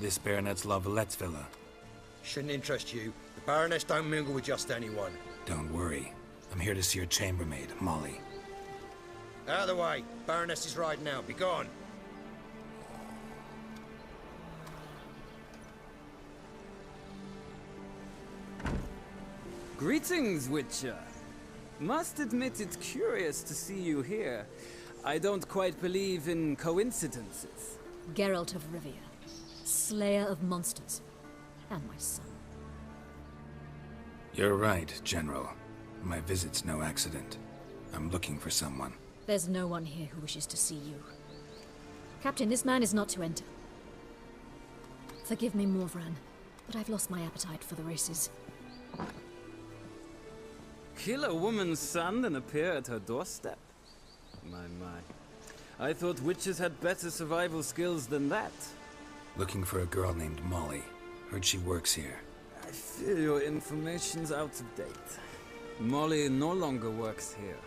This Baronet's Lavallette's villa. Shouldn't interest you. The Baroness don't mingle with just anyone. Don't worry. I'm here to see your chambermaid, Molly. Out of the way. Baroness is riding out. Be gone. Greetings, Witcher. Must admit it's curious to see you here. I don't quite believe in coincidences. Geralt of Rivia, slayer of monsters, and my son. You're right, General. My visit's no accident. I'm looking for someone. There's no one here who wishes to see you. Captain, this man is not to enter. Forgive me, Morvran, but I've lost my appetite for the races. Kill a woman's son and appear at her doorstep? My. I thought witches had better survival skills than that. Looking for a girl named Molly. Heard she works here. I fear your information's out of date. Molly no longer works here.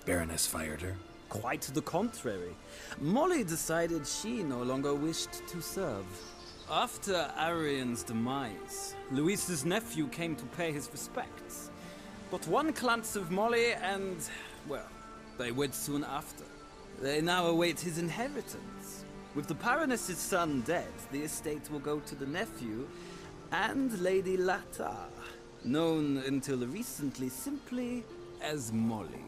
Baroness fired her? Quite the contrary. Molly decided she no longer wished to serve. After Arian's demise, Luis's nephew came to pay his respects. Got one glance of Molly and, well, they wed soon after. They now await his inheritance. With the Baroness's son dead, the estate will go to the nephew and Lady Latar, known until recently simply as Molly.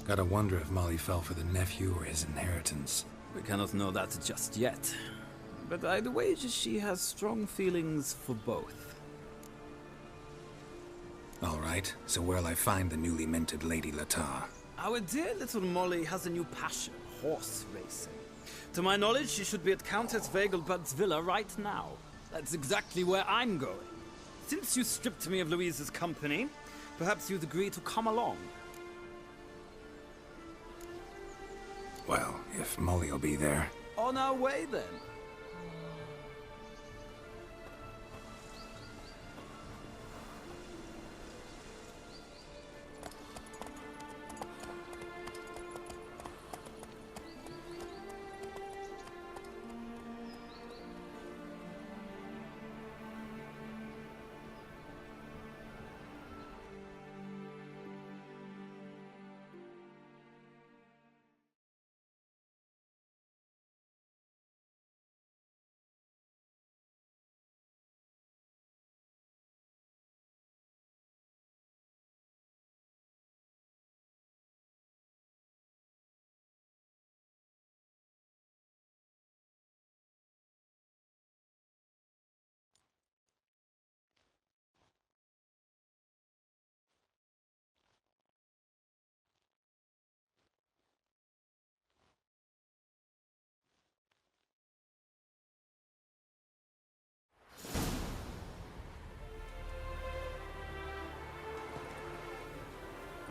Gotta wonder if Molly fell for the nephew or his inheritance. We cannot know that just yet, but I'd wager she has strong feelings for both. All right, so where'll I find the newly minted Lady Latar? Our dear little Molly has a new passion, horse racing. To my knowledge, she should be at Countess Vegelbud's villa right now. That's exactly where I'm going. Since you stripped me of Louise's company, perhaps you'd agree to come along. Well, if Molly'll be there. On our way, then.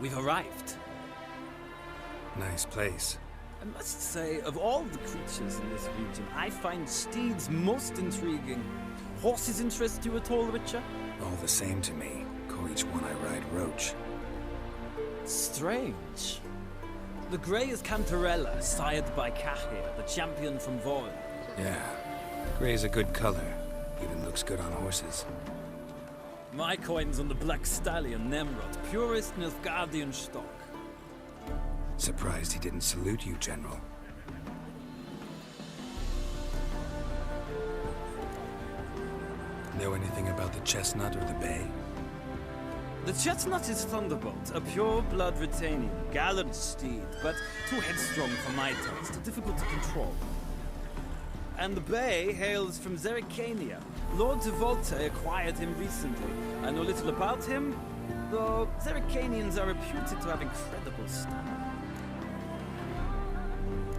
We've arrived. Nice place. I must say, of all the creatures in this region, I find steeds most intriguing. Horses interest you at all, Witcher? All the same to me. Call each one I ride Roach. Strange. The grey is Cantarella, sired by Cahir, the champion from Vorn. Yeah. Gray's a good color. Even looks good on horses. My coin's on the Black Stallion, Nemrod, purest Nilfgaardian stock. Surprised he didn't salute you, General. Know anything about the Chestnut or the Bay? The Chestnut is Thunderbolt, a pure-blood Retanian, gallant steed, but too headstrong for my taste, difficult to control. And the Bay hails from Zerrikania. Lord de Volta acquired him recently. I know little about him, though Zerrikanians are reputed to have incredible stamina.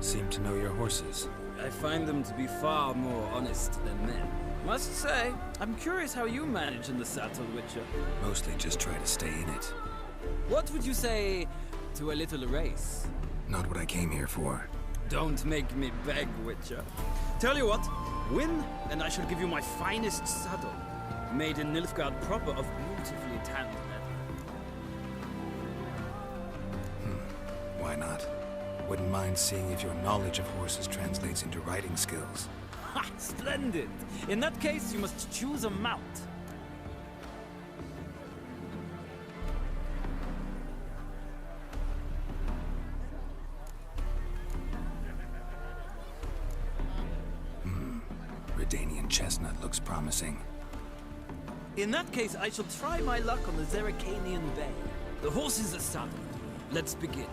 Seem to know your horses. I find them to be far more honest than men. Must say, I'm curious how you manage in the saddle, Witcher. Mostly just try to stay in it. What would you say to a little race? Not what I came here for. Don't make me beg, Witcher. Tell you what, win, and I shall give you my finest saddle, made in Nilfgaard proper of beautifully tanned leather. Why why not? Wouldn't mind seeing if your knowledge of horses translates into riding skills. Ha! Splendid! In that case, you must choose a mount. Redanian chestnut looks promising. In that case, I shall try my luck on the Zeracanian Bay. The horses are saddled. Let's begin.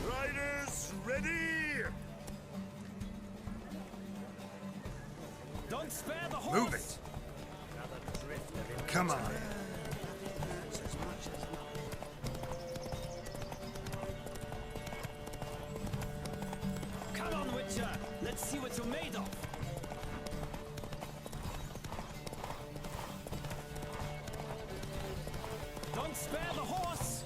Riders, ready! Don't spare the horse! Move it! Come on. Come on, Witcher! Let's see what you're made of! Don't spare the horse!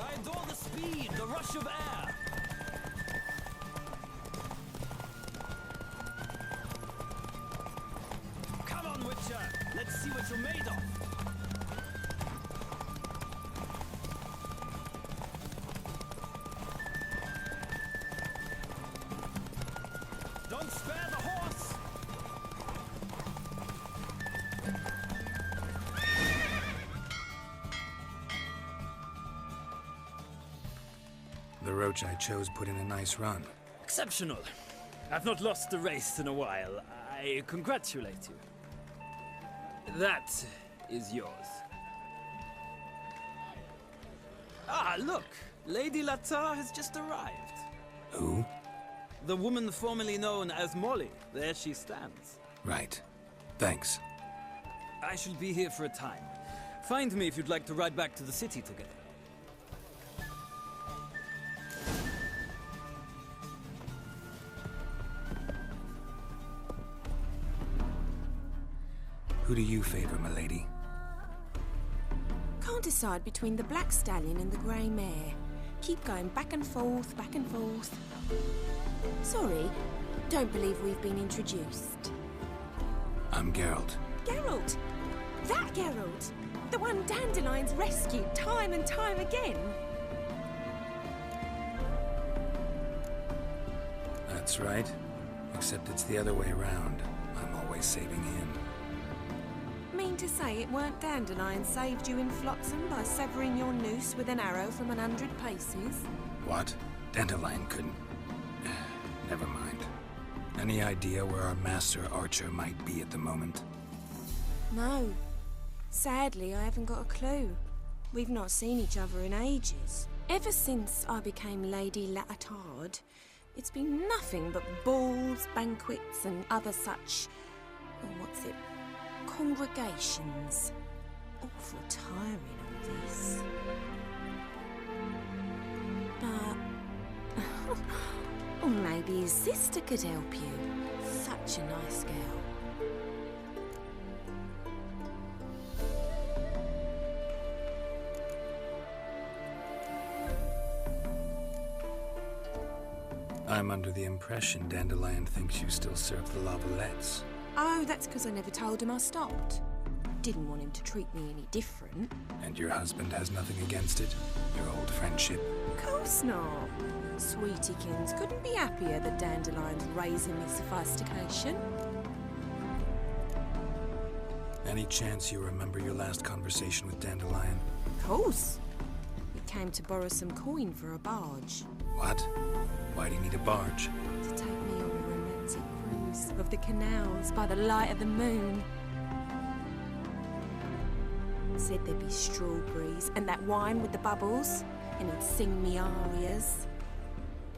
I adore the speed, the rush of air! Come on, Witcher! Let's see what you're made of! Don't spare the horse! The roach I chose put in a nice run. Exceptional. I've not lost a race in a while. I congratulate you. That is yours. Ah, look! Lady Latar has just arrived. Who? The woman formerly known as Molly. There she stands. Right. Thanks. I shall be here for a time. Find me if you'd like to ride back to the city together. Who do you favor, milady? Can't decide between the black stallion and the grey mare. Keep going back and forth, back and forth. Sorry, don't believe we've been introduced. I'm Geralt. Geralt! That Geralt! The one Dandelion's rescued time and time again! That's right. Except it's the other way around. I'm always saving him. Mean to say it weren't Dandelion saved you in Flotsam by severing your noose with an arrow from 100 paces? What? Dandelion couldn't... Never mind. Any idea where our master archer might be at the moment? No. Sadly, I haven't got a clue. We've not seen each other in ages. Ever since I became Lady Latard, it's been nothing but balls, banquets, and other such... oh, what's it? Congregations. Awful tiring, all this. But... or maybe his sister could help you. Such a nice girl. I'm under the impression Dandelion thinks you still serve the Lavalettes. Oh, that's because I never told him I stopped. Didn't want him to treat me any different. And your husband has nothing against it? Your old friendship? Of course not. Sweetiekins couldn't be happier that Dandelion's raising his sophistication. Any chance you remember your last conversation with Dandelion? Of course. He came to borrow some coin for a barge. What? Why do you need a barge? To take me on a romantic cruise of the canals by the light of the moon. Said there'd be strawberries and that wine with the bubbles, and he'd sing me arias.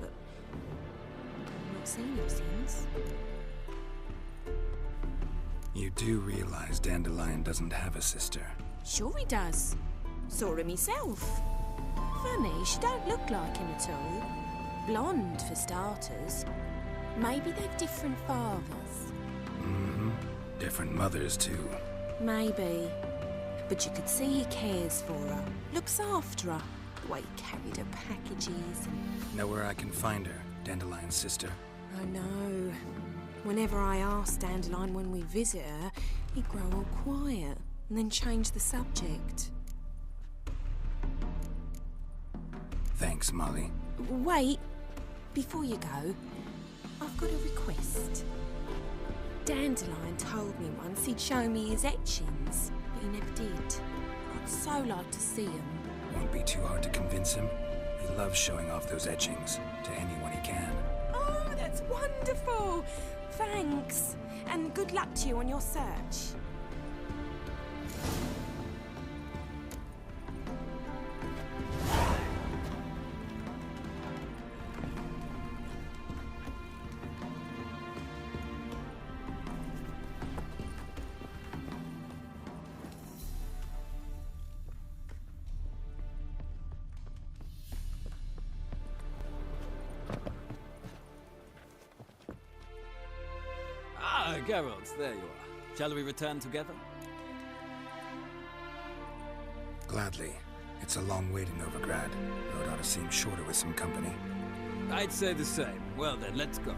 But I've not seen him since. You do realize Dandelion doesn't have a sister. Sure he does. Saw him himself. Funny, she don't look like him at all. Blonde, for starters. Maybe they've different fathers. Mm-hmm. Different mothers, too. Maybe. But you could see he cares for her, looks after her, the way he carried her packages and... Know where I can find her, Dandelion's sister? I know. Whenever I asked Dandelion when we visit her, he'd grow all quiet and then change the subject. Thanks, Molly. Wait, before you go, I've got a request. Dandelion told me once he'd show me his etchings, but he never did. I'd so like to see them. Won't be too hard to convince him. He loves showing off those etchings to anyone he can. Oh, that's wonderful! Thanks, and good luck to you on your search. Ah, Geralt, there you are. Shall we return together? Gladly. It's a long way to Novigrad. Road ought to seem shorter with some company. I'd say the same. Well then, let's go.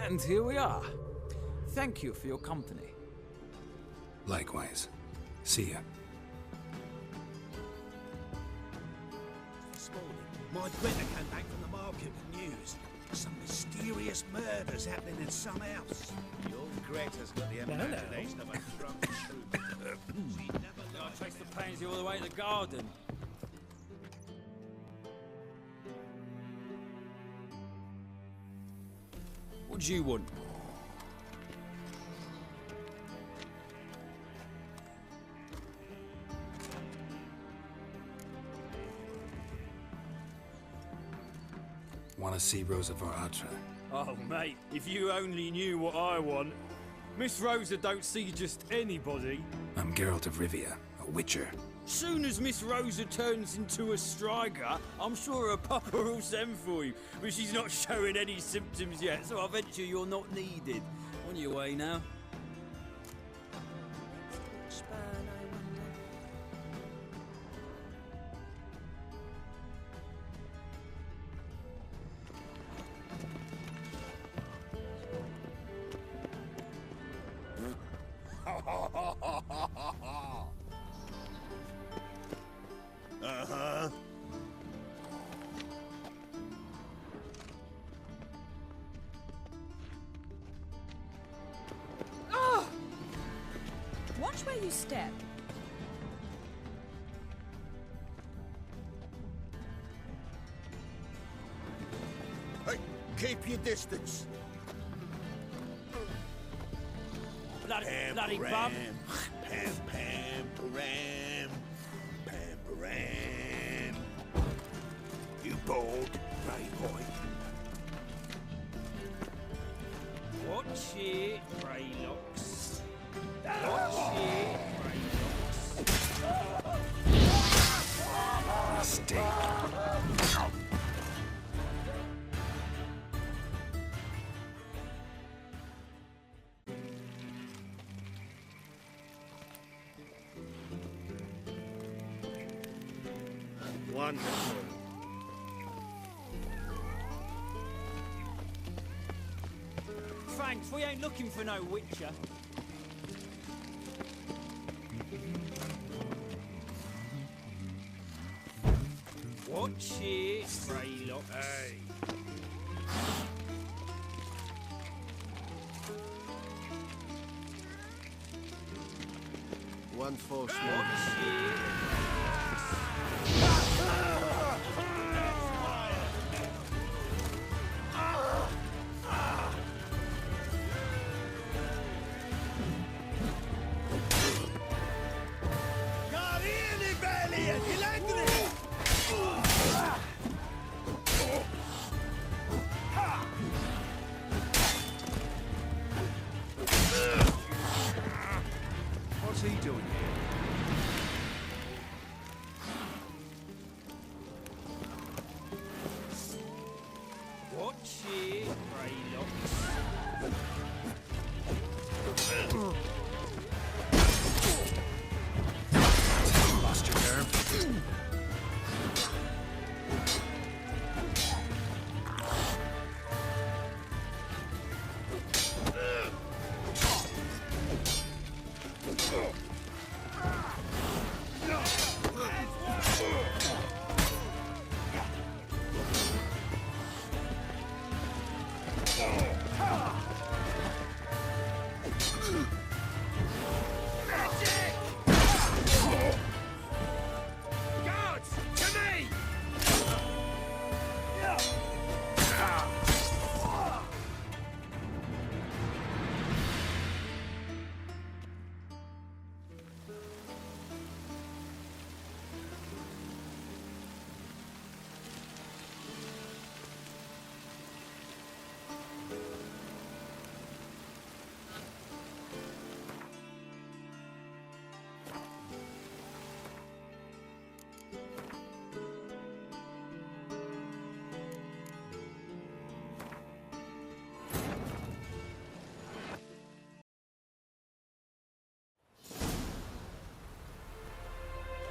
And here we are. Thank you for your company. Likewise. See ya. This morning, my Greta came back from the market with news. Some mysterious murders happening in some house. Your Greta's got the imagination of a drunk troupe. She never I traced the pansy all the way to the garden. What do you want? Want to see Rosa Varatra? Oh, mate, if you only knew what I want. Miss Rosa don't see just anybody. I'm Geralt of Rivia, a witcher. Soon as Miss Rosa turns into a striker, I'm sure her papa will send for you. But she's not showing any symptoms yet, so I venture you're not needed. On your way now. Uh-huh. Oh! Watch where you step. Hey, keep your distance. Bloody bum. Pam, pam, param. Pam, param. You bold, right boy. Watch it, Greylocks. Watch it, Greylocks. Mistake. Wonderful. Thanks, we ain't looking for no witcher. Watch it, Greylock. Hey. One false Watch move. it. Carini belli e diletri! What's he doing here? Watch it, Greylock. Lost your nerve? Guards, to me!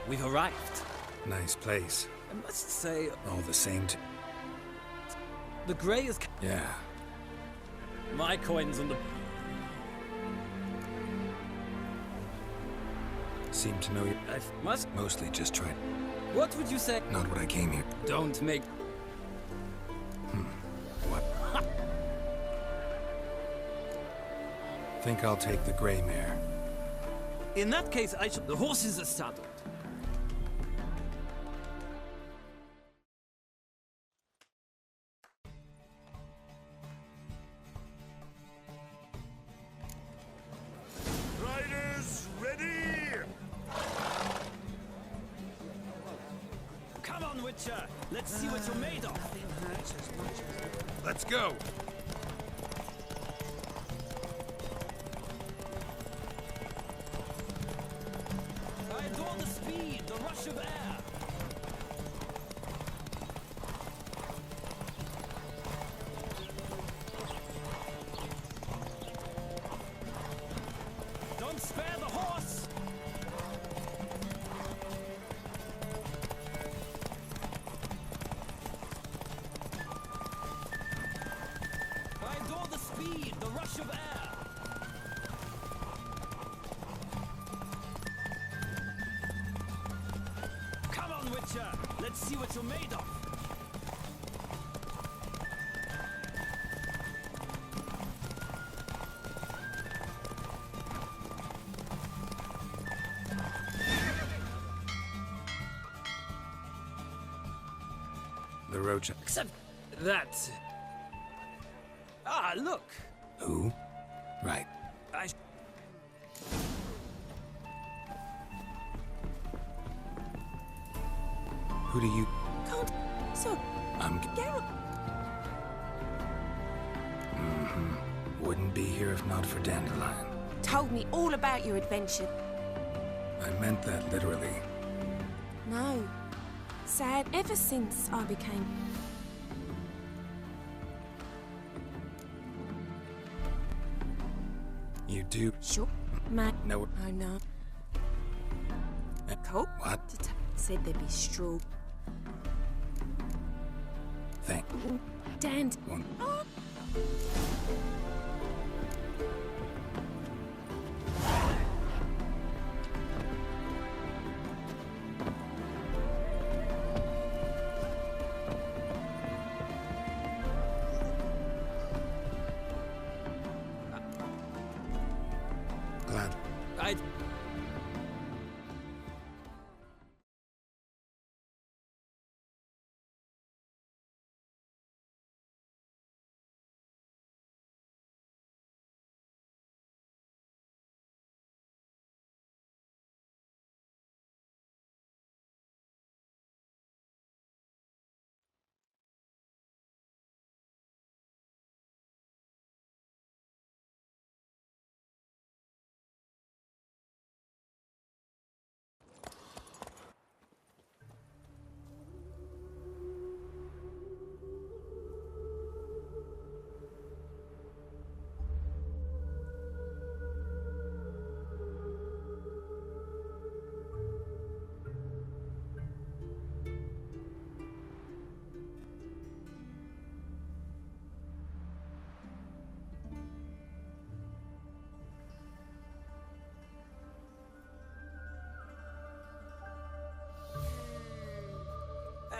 We've arrived. Nice place. I must say, All the same to... the grey is... Yeah. My coin's on the... Seem to know you. I must... Mostly just tried. What would you say? Not what I came here. Don't make... What? Think I'll take the gray mare. In that case, I should... The horses are saddled. Riders, ready! Come on, Witcher. Let's see what you're made of. Let's go! I adore the speed, the rush of air. Don't spare the horse. I adore the speed, the rush of air. Come on, Witcher. Let's see what you're made of. The roach... Except that... Ah, look! Who? Right. I... Who do you... Can't. So, I'm... Geralt. Wouldn't be here if not for Dandelion. Told me all about your adventure. I meant that literally. No. Sad. Ever since I became... You do... Sure. Man. No... Oh, no. Eh, Cool. What? Said there'd be straw. Thank. Dand. One. Glad. I...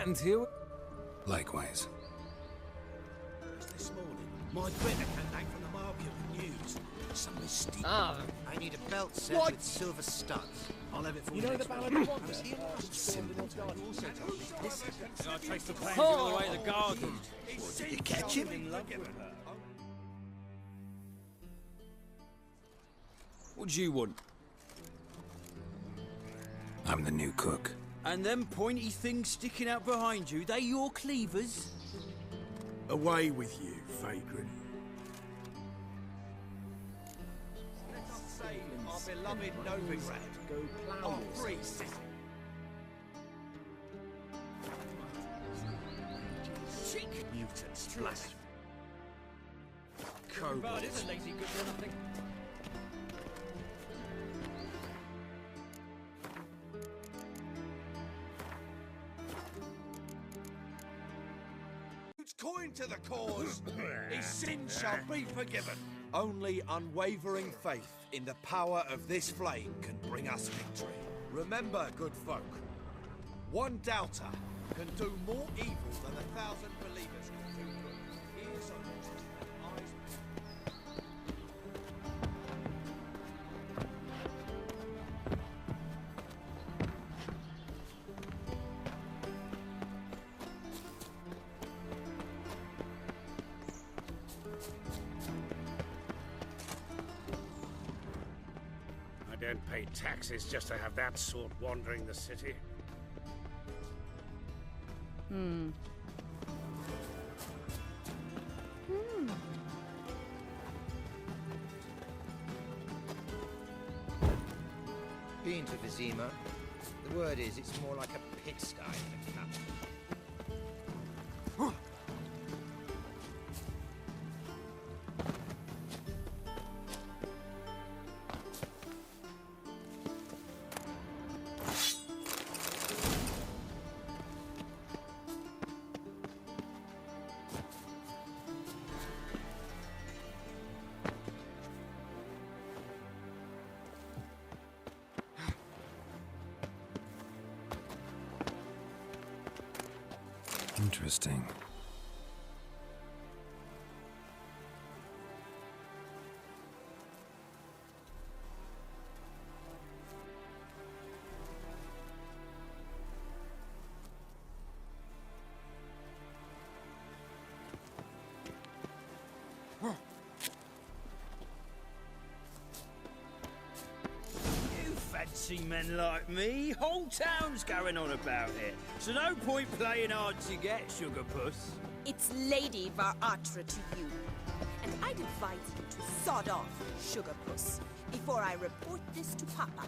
And here... Likewise. This morning, my critter came back from the market with news. Some mysterious... Ah, I need a belt set with silver studs. I'll have it for you. You know next the week. ballad of I Wanda? was here last I traced the plans all the way to the garden. Did you catch him? What do you want? I'm the new cook. And them pointy things sticking out behind you, they your cleavers? Away with you, vagrant. Our beloved Novigrad. Our free city. Mutants, blasphemy. But it's a lazy good for nothing. Coin to the cause, his sins shall be forgiven. Only unwavering faith in the power of this flame can bring us victory. Remember, good folk, one doubter can do more evil than 1,000 believers can do good. Ears are lost and eyes... I don't pay taxes just to have that sort wandering the city. Been to Vizima. The word is, it's more like a pigsty than a camp. Interesting. You fancy men like me? Whole town's going on about it. So no point playing hard to get, sugar puss. It's Lady Varatra to you. And I'd advise you to sod off, sugar puss, before I report this to Papa.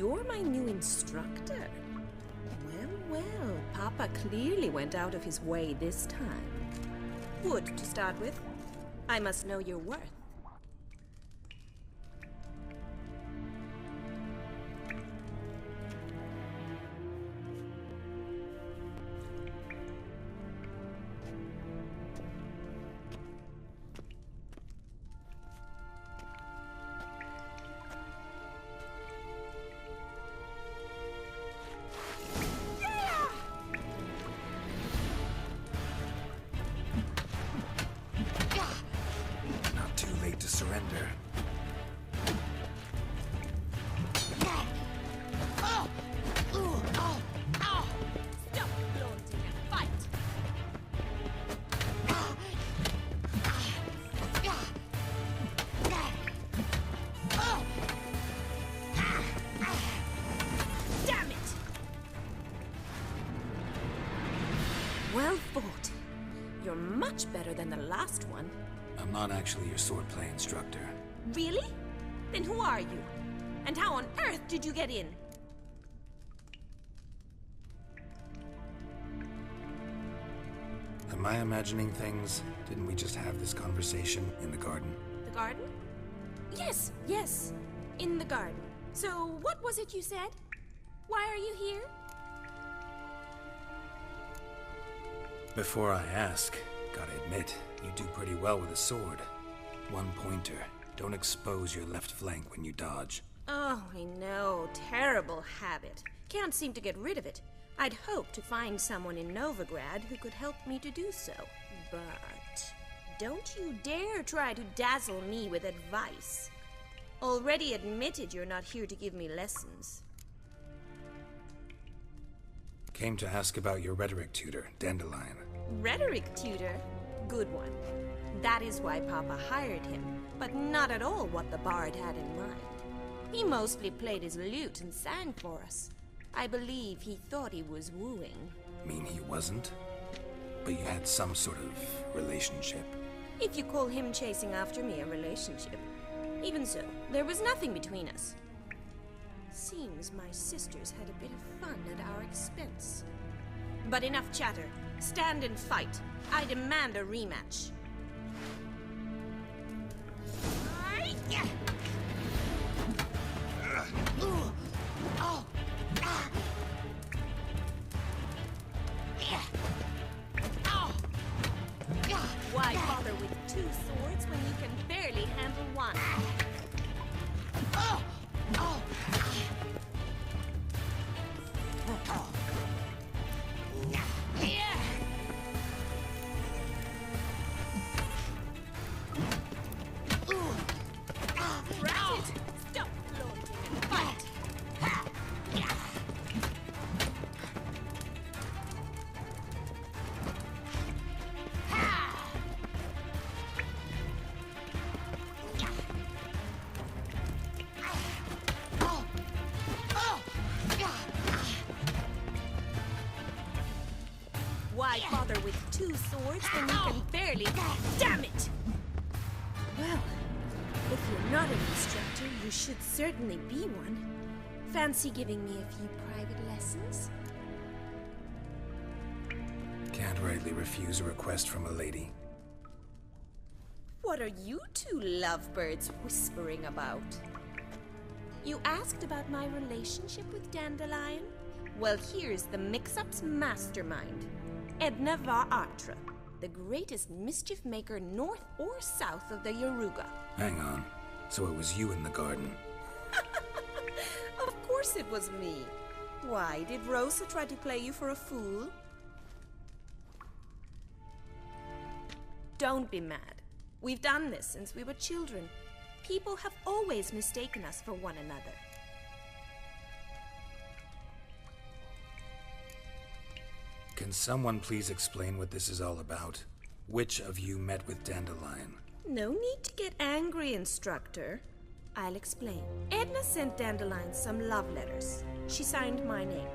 you're my new instructor? Well, Papa clearly went out of his way this time. Wood, to start with. I must know your worth. Surrender. Stop flaunting and fight! Damn it! Well fought. You're much better than the last one. I'm not actually your swordplay instructor. Really? Then who are you? And how on earth did you get in? Am I imagining things? Didn't we just have this conversation in the garden? The garden? Yes, yes. In the garden. So, what was it you said? Why are you here? Before I ask, gotta admit, you do pretty well with a sword. One pointer. Don't expose your left flank when you dodge. Oh, I know. Terrible habit. Can't seem to get rid of it. I'd hoped to find someone in Novigrad who could help me to do so. But don't you dare try to dazzle me with advice. Already admitted you're not here to give me lessons. Came to ask about your rhetoric tutor, Dandelion. Rhetoric tutor? Good one. That is why Papa hired him, but not at all what the bard had in mind. He mostly played his lute and sang for us. I believe he thought he was wooing. Mean he wasn't? But you had some sort of relationship. If you call him chasing after me a relationship. Even so, there was nothing between us. Seems my sisters had a bit of fun at our expense. But enough chatter. Stand and fight. I demand a rematch. Why bother with two swords when you can barely handle one? Stop floating and fight! Why bother with two swords when you can barely... Damn it! Well, if you're not an instructor, you should certainly be one. Fancy giving me a few private lessons? Can't rightly refuse a request from a lady. What are you two lovebirds whispering about? You asked about my relationship with Dandelion? Well, here's the mix-up's mastermind. Edna var Artra, the greatest mischief maker north or south of the Yaruga. Hang on. So it was you in the garden. Of course it was me. Why, did Rosa try to play you for a fool? Don't be mad. We've done this since we were children. People have always mistaken us for one another. Can someone please explain what this is all about? Which of you met with Dandelion? No need to get angry, instructor. I'll explain. Edna sent Dandelion some love letters. She signed my name.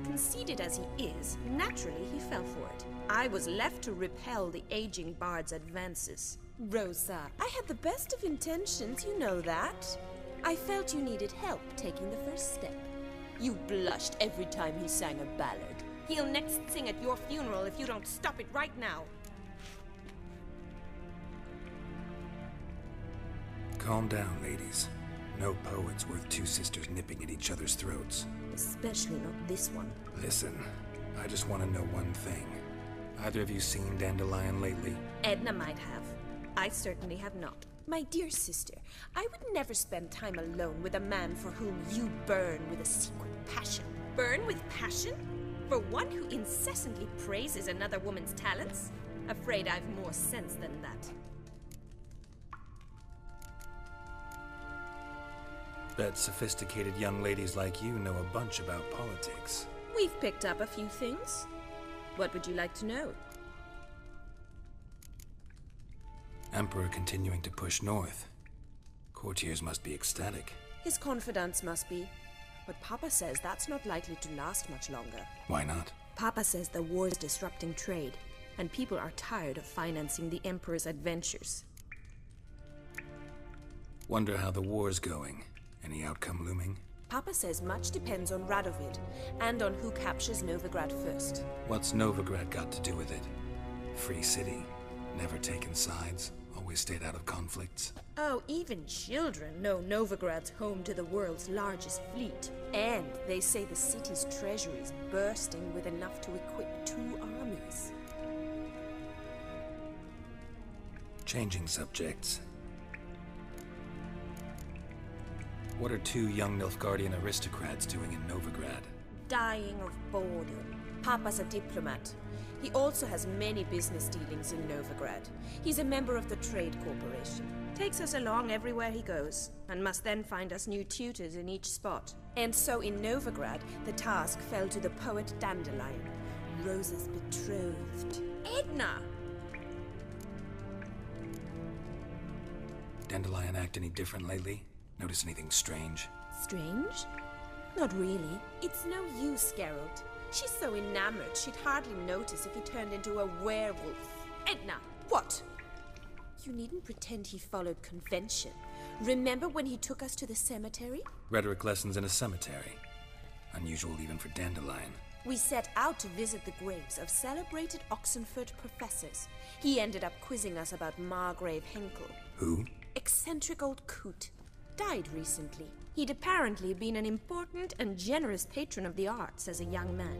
Conceited as he is, naturally he fell for it. I was left to repel the aging bard's advances. Rosa, I had the best of intentions, you know that. I felt you needed help taking the first step. You blushed every time he sang a ballad. He'll next sing at your funeral if you don't stop it right now. Calm down, ladies. No poet's worth two sisters nipping at each other's throats. Especially not this one. Listen, I just want to know one thing. Either of you seen Dandelion lately? Edna might have. I certainly have not. My dear sister, I would never spend time alone with a man for whom you burn with a secret passion. Burn with passion? For one who incessantly praises another woman's talents? Afraid I've more sense than that. Bet sophisticated young ladies like you know a bunch about politics. We've picked up a few things. What would you like to know? Emperor continuing to push north. Courtiers must be ecstatic. His confidants must be. But Papa says that's not likely to last much longer. Why not? Papa says the war's disrupting trade, and people are tired of financing the Emperor's adventures. Wonder how the war's going. Any outcome looming? Papa says much depends on Radovid, and on who captures Novigrad first. What's Novigrad got to do with it? Free city. Never taken sides. Always stayed out of conflicts. Oh, even children know Novigrad's home to the world's largest fleet. And they say the city's treasury is bursting with enough to equip 2 armies. Changing subjects. What are 2 young Nilfgaardian aristocrats doing in Novigrad? Dying of boredom. Papa's a diplomat. He also has many business dealings in Novigrad. He's a member of the Trade Corporation. Takes us along everywhere he goes, and must then find us new tutors in each spot. And so in Novigrad, the task fell to the poet Dandelion, Rosa's betrothed. Edna! Dandelion act any different lately? Notice anything strange? Strange? Not really. It's no use, Geralt. She's so enamored, she'd hardly notice if he turned into a werewolf. Edna, what? You needn't pretend he followed convention. Remember when he took us to the cemetery? Rhetoric lessons in a cemetery. Unusual even for Dandelion. We set out to visit the graves of celebrated Oxenford professors. He ended up quizzing us about Margrave Henkel. Who? Eccentric old coot. Died recently. He'd apparently been an important and generous patron of the arts as a young man.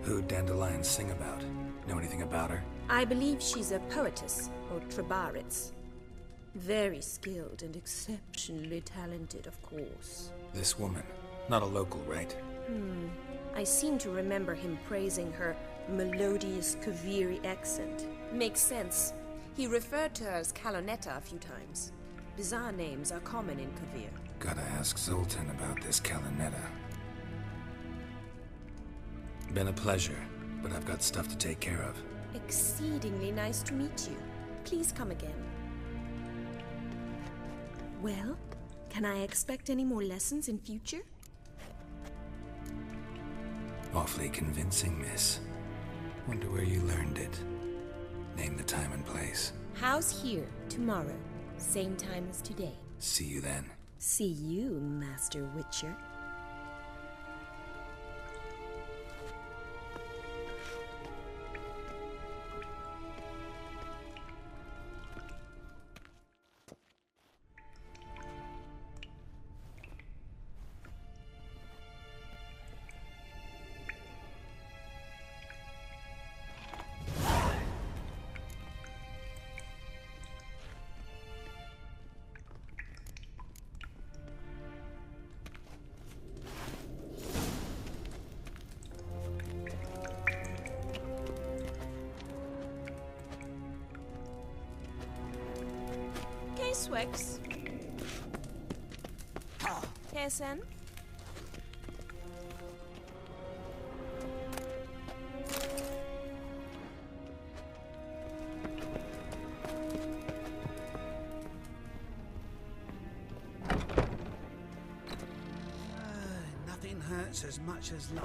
Who'd Dandelion sing about? Know anything about her? I believe she's a poetess, or trebaritz. Very skilled and exceptionally talented, of course. This woman. Not a local, right? I seem to remember him praising her melodious Kaviri accent. Makes sense. He referred to her as Calonetta a few times. Bizarre names are common in Kavir. Gotta ask Zoltan about this Calonetta. Been a pleasure, but I've got stuff to take care of. Exceedingly nice to meet you. Please come again. Well, can I expect any more lessons in future? Awfully convincing, miss. Wonder where you learned it. Name the time and place. House here, tomorrow. Same time as today. See you then. See you, Master Witcher. Swex. KSN? Nothing hurts as much as life.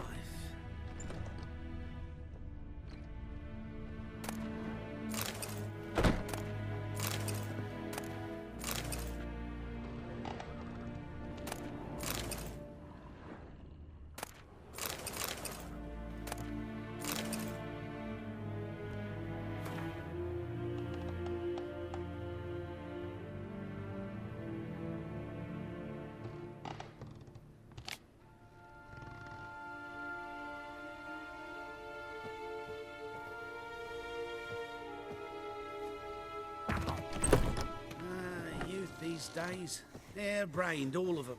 these days. Hair-brained, all of them.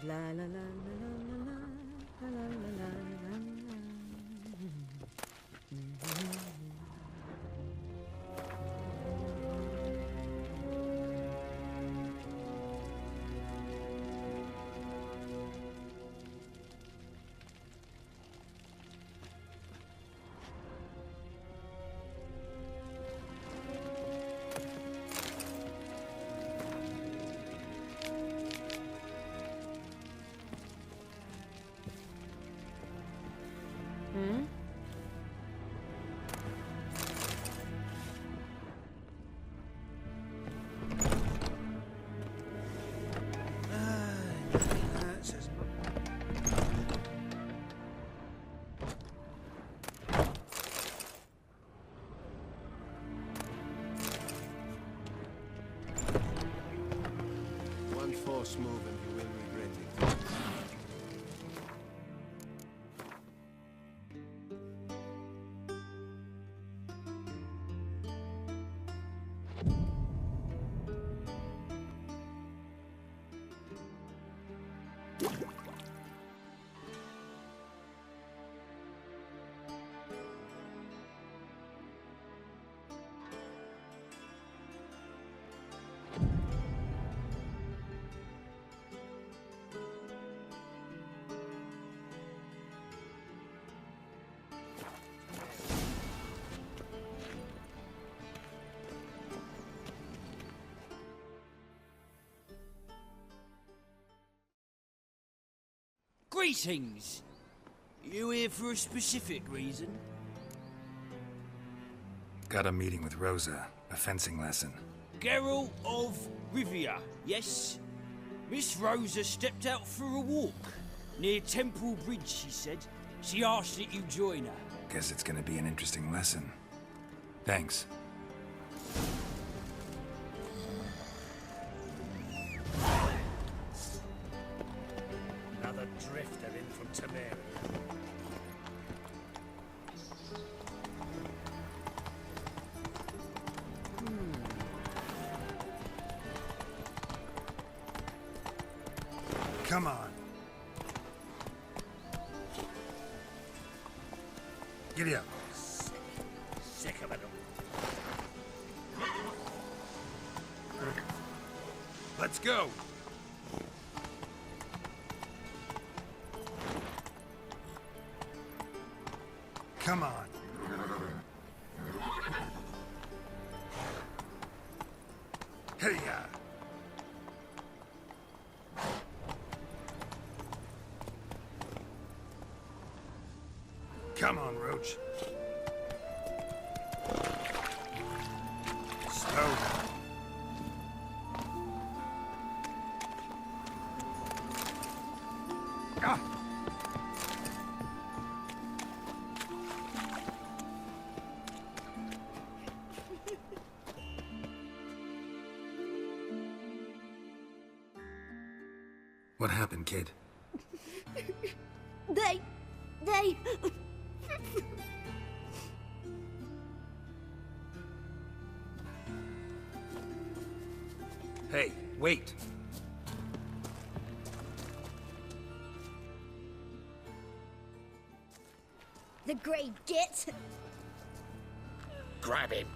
La la la la la la la la la la. One false move and you will regret it. Greetings! You here for a specific reason? Got a meeting with Rosa. A fencing lesson. Geralt of Rivia, yes? Miss Rosa stepped out for a walk. Near Temple Bridge, she said. She asked that you join her. Guess it's gonna be an interesting lesson. Thanks. Another drifter in from Temeria. Come on. Giddy up. Sick of it all. Let's go. Come on. Hey-ya. Come on, Roach. Slow down. Ah! What happened, kid? They... Hey, wait. The Grey Git. Grab him.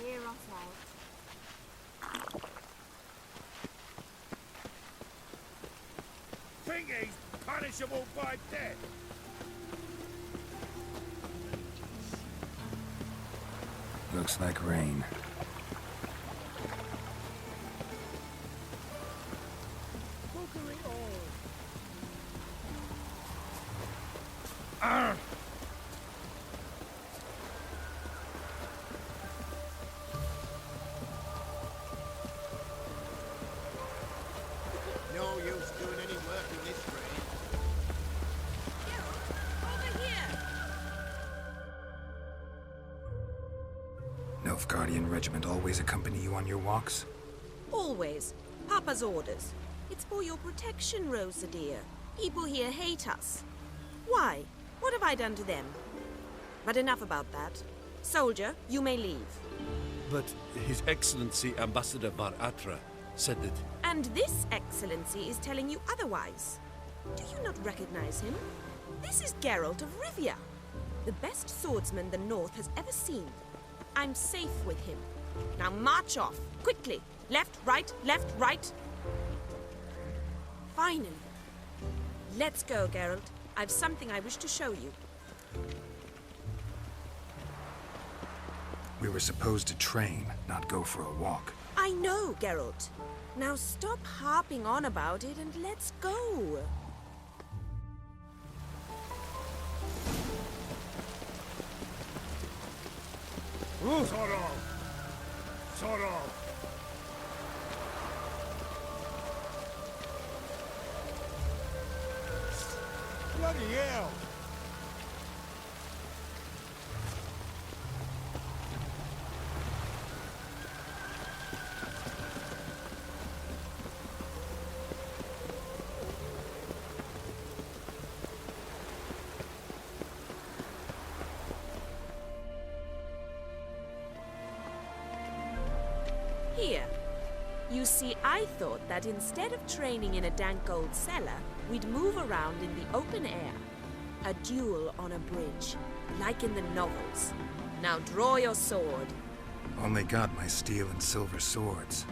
Hear us out. Think he's punishable by death. Looks like rain. No use doing any work in this rain. Over here! Nilfgaardian regiment always accompany you on your walks? Always. Papa's orders. It's for your protection, Rosa dear. People here hate us. Why? What have I done to them? But enough about that. Soldier, you may leave. But His Excellency Ambassador Bar Atra said that... And this excellency is telling you otherwise. Do you not recognize him? This is Geralt of Rivia, the best swordsman the North has ever seen. I'm safe with him. Now march off, quickly. Left, right, left, right. Finally. Let's go, Geralt. I've something I wish to show you. We were supposed to train, not go for a walk. I know, Geralt. Now stop harping on about it and let's go. Sorrow! Bloody hell! Here. You see, I thought that instead of training in a dank old cellar, we'd move around in the open air. A duel on a bridge, like in the novels. Now draw your sword. Only got my steel and silver swords.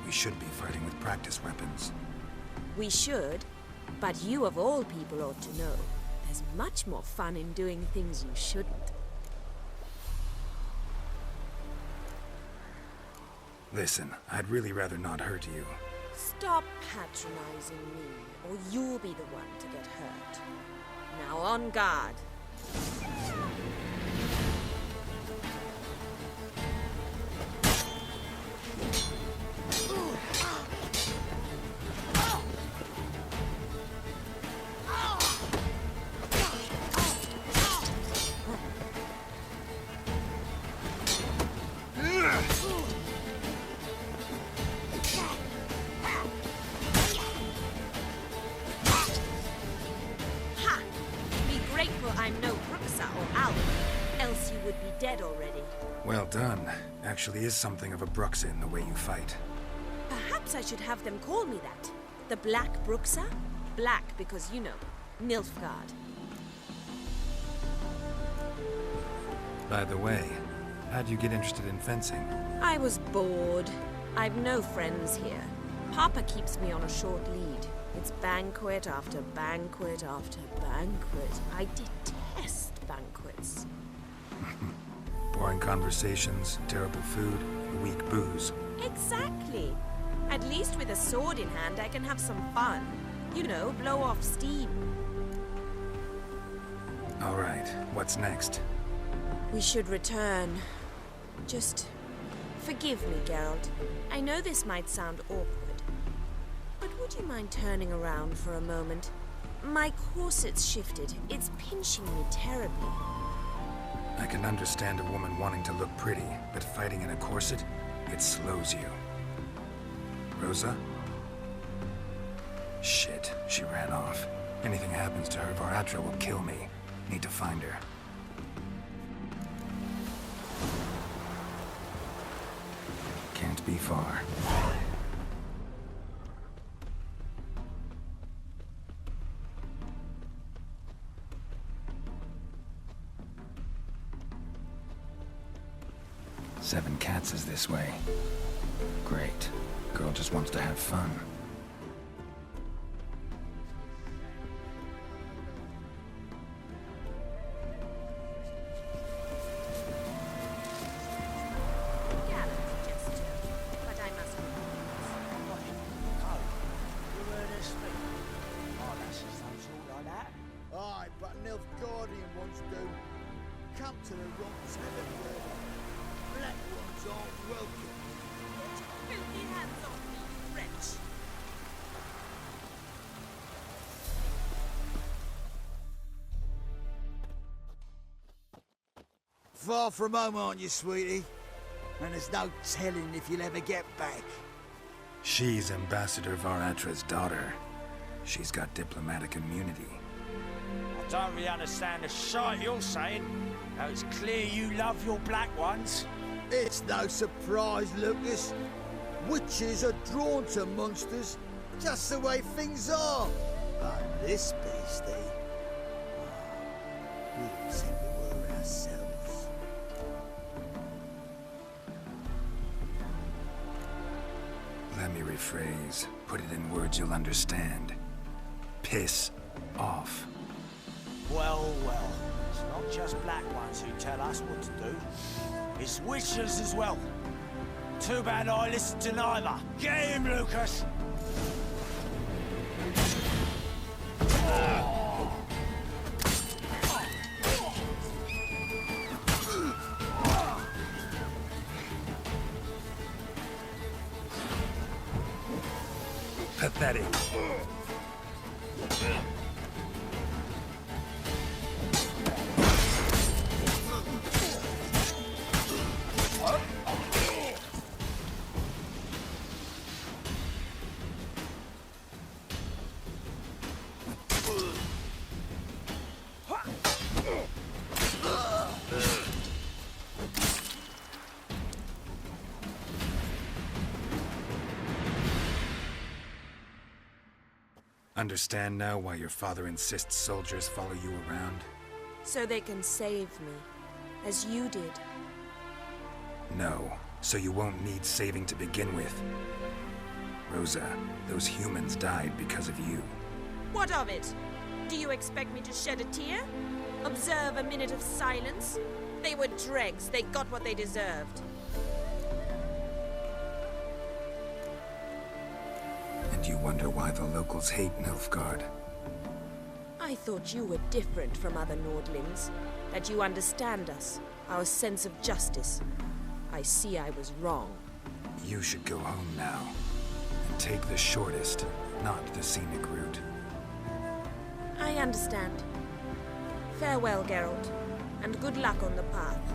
We should be fighting with practice weapons. We should, but you of all people ought to know. There's much more fun in doing things you shouldn't. Listen, I'd really rather not hurt you. Stop patronizing me, or you'll be the one to get hurt. Now on guard. Ha! Be grateful I'm no Bruxa or Alf, else you would be dead already. Well done. Actually is something of a Bruxa in the way you fight. Perhaps I should have them call me that. The Black Bruxa? Black because, you know, Nilfgaard. By the way, how'd you get interested in fencing? I was bored. I've no friends here. Papa keeps me on a short lead. It's banquet after banquet after banquet. I detest banquets. Boring conversations, terrible food, weak booze. Exactly. At least with a sword in hand, I can have some fun. You know, blow off steam. All right, what's next? We should return. Just forgive me, Geralt. I know this might sound awkward, but Would you mind turning around for a moment? My corset's shifted. It's pinching me terribly. I can understand a woman wanting to look pretty, but fighting in a corset, it slows you. Rosa? Shit, she ran off. Anything happens to her, Varatra will kill me. Need to find her. Can't be far. Seven Cats is this way. Great. Girl just wants to have fun. Aye, but an elf guardian once do. Come to the wrong territory. Black ones aren't welcome. Filthy hands off me, you wretch! Far from home, aren't you, sweetie? And there's no telling if you'll ever get back. She's Ambassador Varatra's daughter. She's got diplomatic immunity. I don't really understand the shite you're saying. Now it's clear you love your black ones. It's no surprise, Lucas. Witches are drawn to monsters, just the way things are. But this beastie, we don't think we were ourselves. Let me rephrase. Put it in words you'll understand. Piss off. Well, well. It's not just black ones who tell us what to do. It's witches as well. Too bad I listened to neither. Get him, Lucas! Pathetic. Understand now why your father insists soldiers follow you around? So they can save me, as you did. No, so you won't need saving to begin with. Rosa, those humans died because of you. What of it? Do you expect me to shed a tear? Observe a minute of silence? They were dregs. They got what they deserved. And you wonder why the locals hate Nilfgaard. I thought you were different from other Nordlings. That you understand us, our sense of justice. I see I was wrong. You should go home now. And take the shortest, not the scenic route. I understand. Farewell, Geralt, and good luck on the path.